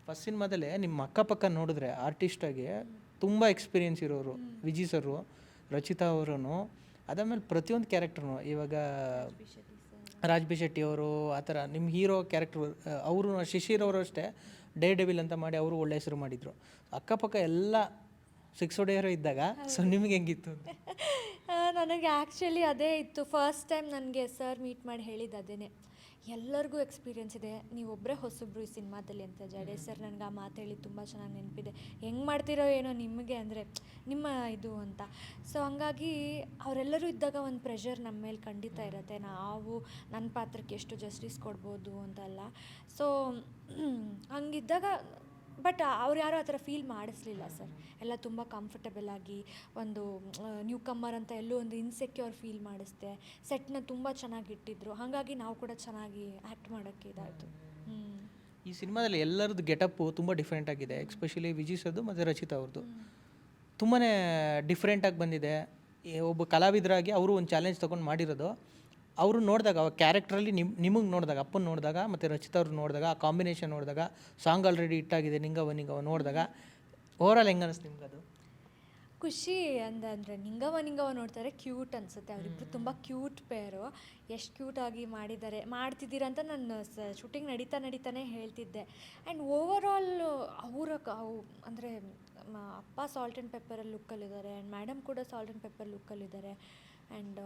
First ಸಿನಿಮಾದಲ್ಲೇ ನಿಮ್ಮ ಅಕ್ಕಪಕ್ಕ ನೋಡಿದ್ರೆ ಆರ್ಟಿಸ್ಟಾಗಿ ತುಂಬ ಎಕ್ಸ್ಪೀರಿಯೆನ್ಸ್ ಇರೋರು ವಿಜಯ್ ಸರು, ರಚಿತಾ ಅವರೂ, ಅದಾದಮೇಲೆ ಪ್ರತಿಯೊಂದು ಕ್ಯಾರೆಕ್ಟ್ರು ಇವಾಗ ರಾಜ್ ಬಿ ಶೆಟ್ಟಿ ಅವರು ಆ ಥರ ನಿಮ್ಮ ಹೀರೋ ಕ್ಯಾರೆಕ್ಟ್ರು ಅವರು ಶಿಶಿರ್ ಅವರು ಅಷ್ಟೇ ಡೇ ಡೆವಿಲ್ ಅಂತ ಮಾಡಿ ಅವರು ಒಳ್ಳೆ ಹೆಸರು ಮಾಡಿದರು. ಅಕ್ಕಪಕ್ಕ ಎಲ್ಲ ಸಿಕ್ಸ್ ಹೊಡೆಯರೋ ಇದ್ದಾಗ ಸೊ ನಿಮಗೆ ಹೆಂಗಿತ್ತು? ನನಗೆ ಆ್ಯಕ್ಚುಲಿ ಅದೇ ಇತ್ತು. ಫಸ್ಟ್ ಟೈಮ್ ನನಗೆ ಸರ್ ಮೀಟ್ ಮಾಡಿ ಹೇಳಿದ್ದು ಅದೇ, ಎಲ್ಲರಿಗೂ ಎಕ್ಸ್ಪೀರಿಯೆನ್ಸ್ ಇದೆ, ನೀವೊಬ್ಬರೇ ಹೊಸಬ್ರು ಈ ಸಿನಿಮಾದಲ್ಲಿ ಅಂತ. ಜಡೇ ಸರ್ ನನಗೆ ಆ ಮಾತು ಹೇಳಿ ತುಂಬ ಚೆನ್ನಾಗಿ ನೆನಪಿದೆ. ಹೆಂಗೆ ಮಾಡ್ತಿರೋ ಏನೋ ನಿಮಗೆ ಅಂದರೆ ನಿಮ್ಮ ಇದು ಅಂತ. ಸೊ ಹಂಗಾಗಿ ಅವರೆಲ್ಲರೂ ಇದ್ದಾಗ ಒಂದು ಪ್ರೆಷರ್ ನಮ್ಮ ಮೇಲೆ ಖಂಡಿತ ಇರುತ್ತೆ. ನಾವು ನನ್ನ ಪಾತ್ರಕ್ಕೆ ಎಷ್ಟು ಜಸ್ಟಿಸ್ ಕೊಡ್ಬೋದು ಅಂತಲ್ಲ. ಸೊ ಹಂಗಿದ್ದಾಗ ಬಟ್ ಅವ್ರು ಯಾರೂ ಆ ಥರ ಫೀಲ್ ಮಾಡಿಸ್ಲಿಲ್ಲ ಸರ್. ಎಲ್ಲ ತುಂಬ ಕಂಫರ್ಟಬಲ್ ಆಗಿ ಒಂದು ನ್ಯೂ ಕಮ್ಮರ್ ಅಂತ ಎಲ್ಲೂ ಒಂದು ಇನ್ಸೆಕ್ಯೂರ್ ಫೀಲ್ ಮಾಡಿಸ್ದೆ. ಸೆಟ್ನ ತುಂಬ ಚೆನ್ನಾಗಿ ಇಟ್ಟಿದ್ರು, ಹಾಗಾಗಿ ನಾವು ಕೂಡ ಚೆನ್ನಾಗಿ ಆ್ಯಕ್ಟ್ ಮಾಡೋಕ್ಕೆ ಇದಾಯಿತು. ಈ ಸಿನಿಮಾದಲ್ಲಿ ಎಲ್ಲರದ್ದು ಗೆಟಪ್ಪು ತುಂಬ ಡಿಫ್ರೆಂಟ್ ಆಗಿದೆ. ಎಸ್ಪೆಷಲಿ ವಿಜಯ್ ಸರ್ದು ಮತ್ತು ರಚಿತಾ ಅವ್ರದ್ದು ತುಂಬಾ ಡಿಫ್ರೆಂಟಾಗಿ ಬಂದಿದೆ. ಒಬ್ಬ ಕಲಾವಿದರಾಗಿ ಅವರು ಒಂದು ಚಾಲೆಂಜ್ ತೊಗೊಂಡು ಮಾಡಿರೋದು. ಅವರು ನೋಡಿದಾಗ ಆ ಕ್ಯಾರೆಕ್ಟ್ರಲ್ಲಿ ನಿಮಗೆ ನೋಡಿದಾಗ, ಅಪ್ಪನ ನೋಡಿದಾಗ ಮತ್ತು ರಚಿತಾ ಅವ್ರು ನೋಡಿದಾಗ, ಆ ಕಾಂಬಿನೇಷನ್ ನೋಡಿದಾಗ, ಸಾಂಗ್ ಆಲ್ರೆಡಿ ಇಟ್ಟಾಗಿದೆ ನಿಂಗವ ನಿಂಗವ ನೋಡಿದಾಗ ಓವರಾಲ್ ಹೆಂಗೆ ಅನಿಸ್ತು ನಿಮ್ಗೆ? ಅದು ಖುಷಿ ಅಂದರೆ ನಿಂಗವ ನೋಡ್ತಾರೆ, ಕ್ಯೂಟ್ ಅನಿಸುತ್ತೆ. ಅವರಿಬ್ಬರು ತುಂಬ ಕ್ಯೂಟ್ ಪೇರು. ಎಷ್ಟು ಕ್ಯೂಟಾಗಿ ಮಾಡ್ತಿದ್ದೀರ ಅಂತ ನಾನು ಶೂಟಿಂಗ್ ನಡೀತಾನೆ ಹೇಳ್ತಿದ್ದೆ. ಆ್ಯಂಡ್ ಓವರಾಲ್ ಅಂದರೆ ಅಪ್ಪ ಸಾಲ್ಟ್ ಆ್ಯಂಡ್ ಪೆಪ್ಪರಲ್ಲಿ ಲುಕ್ಕಲ್ಲಿದ್ದಾರೆ ಆ್ಯಂಡ್ ಮೇಡಮ್ ಕೂಡ ಸಾಲ್ಟ್ ಆ್ಯಂಡ್ ಪೆಪ್ಪರ್ ಲುಕ್ಕಲ್ಲಿದ್ದಾರೆ. ಆ್ಯಂಡ್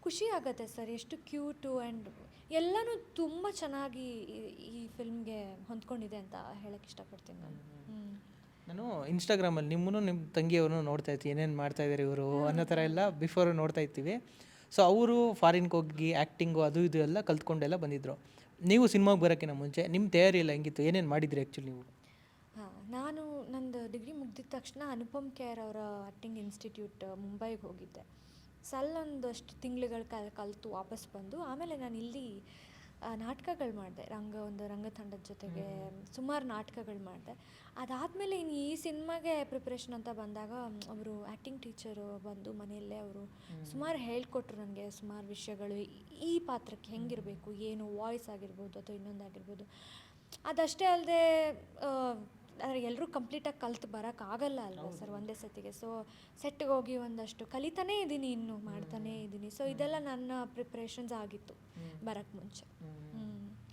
ಖುಷಿ ಆಗುತ್ತೆ ಸರ್, ಎಷ್ಟು ಕ್ಯೂಟು ಆ್ಯಂಡ್ ಎಲ್ಲನೂ ತುಂಬ ಚೆನ್ನಾಗಿ ಈ ಫಿಲ್ಮ್ಗೆ ಹೊಂದ್ಕೊಂಡಿದೆ ಅಂತ ಹೇಳಕ್ಕೆ ಇಷ್ಟಪಡ್ತೀನಿ ನಾನು. ನಾನು ಇನ್ಸ್ಟಾಗ್ರಾಮಲ್ಲಿ ನಿಮ್ಮನ್ನು ನಿಮ್ಮ ತಂಗಿಯವ್ರನ್ನೂ ನೋಡ್ತಾ ಇರ್ತೀವಿ, ಏನೇನು ಮಾಡ್ತಾಯಿದ್ದಾರೆ ಇವರು ಅನ್ನೋ ಥರ ಎಲ್ಲ ಬಿಫೋರ್ ನೋಡ್ತಾ ಇರ್ತೀವಿ. ಸೊ ಅವರು ಫಾರಿನ್ಗೆ ಹೋಗಿ ಆ್ಯಕ್ಟಿಂಗು ಅದು ಇದು ಎಲ್ಲ ಕಲ್ತ್ಕೊಂಡೆಲ್ಲ ಬಂದಿದ್ದರು. ನೀವು ಸಿನಿಮಾಗೆ ಬರೋಕ್ಕಿಂತ ಮುಂಚೆ ನಿಮ್ಮ ತಯಾರಿ ಎಲ್ಲ ಹೆಂಗಿತ್ತು, ಏನೇನು ಮಾಡಿದ್ರಿ ಆ್ಯಕ್ಚುಲಿ ನೀವು? ನಾನು ನಂದು ಡಿಗ್ರಿ ಮುಗಿದ ತಕ್ಷಣ ಅನುಪಮ್ ಖೇರ್ ಅವರ ಆ್ಯಕ್ಟಿಂಗ್ ಇನ್ಸ್ಟಿಟ್ಯೂಟ್ ಮುಂಬೈಗೆ ಹೋಗಿದ್ದೆ. ಒಂದಷ್ಟು ತಿಂಗಳುಗಳು ಕಲಿತು ವಾಪಸ್ ಬಂದು ಆಮೇಲೆ ನಾನು ಇಲ್ಲಿ ನಾಟಕಗಳು ಮಾಡಿದೆ. ಒಂದು ರಂಗತಂಡದ ಜೊತೆಗೆ ಸುಮಾರು ನಾಟಕಗಳು ಮಾಡಿದೆ. ಅದಾದಮೇಲೆ ಇನ್ನು ಈ ಸಿನಿಮಾಗೆ ಪ್ರಿಪ್ರೇಷನ್ ಅಂತ ಬಂದಾಗ ಅವರು ಆ್ಯಕ್ಟಿಂಗ್ ಟೀಚರು ಬಂದು ಮನೆಯಲ್ಲೇ ಅವರು ಸುಮಾರು ಹೇಳ್ಕೊಟ್ರು ನನಗೆ ಸುಮಾರು ವಿಷಯಗಳು. ಈ ಪಾತ್ರಕ್ಕೆ ಹೆಂಗಿರಬೇಕು, ಏನು ವಾಯ್ಸ್ ಆಗಿರ್ಬೋದು ಅಥವಾ ಇನ್ನೊಂದಾಗಿರ್ಬೋದು. ಅದಷ್ಟೇ ಅಲ್ಲದೆ ಆದರೆ ಎಲ್ಲರೂ ಕಂಪ್ಲೀಟಾಗಿ ಕಲ್ತು ಬರೋಕ್ಕಾಗಲ್ಲ ಅಲ್ವಾ ಸರ್ ಒಂದೇ ಸತಿಗೆ. ಸೊ ಸೆಟ್ಗೆ ಹೋಗಿ ಒಂದಷ್ಟು ಕಲಿತಾನೇ ಇದ್ದೀನಿ, ಇನ್ನೂ ಮಾಡ್ತಾನೇ ಇದ್ದೀನಿ. ಸೊ ಇದೆಲ್ಲ ನನ್ನ ಪ್ರಿಪ್ರೇಷನ್ಸ್ ಆಗಿತ್ತು ಬರೋಕ್ಕೆ ಮುಂಚೆ.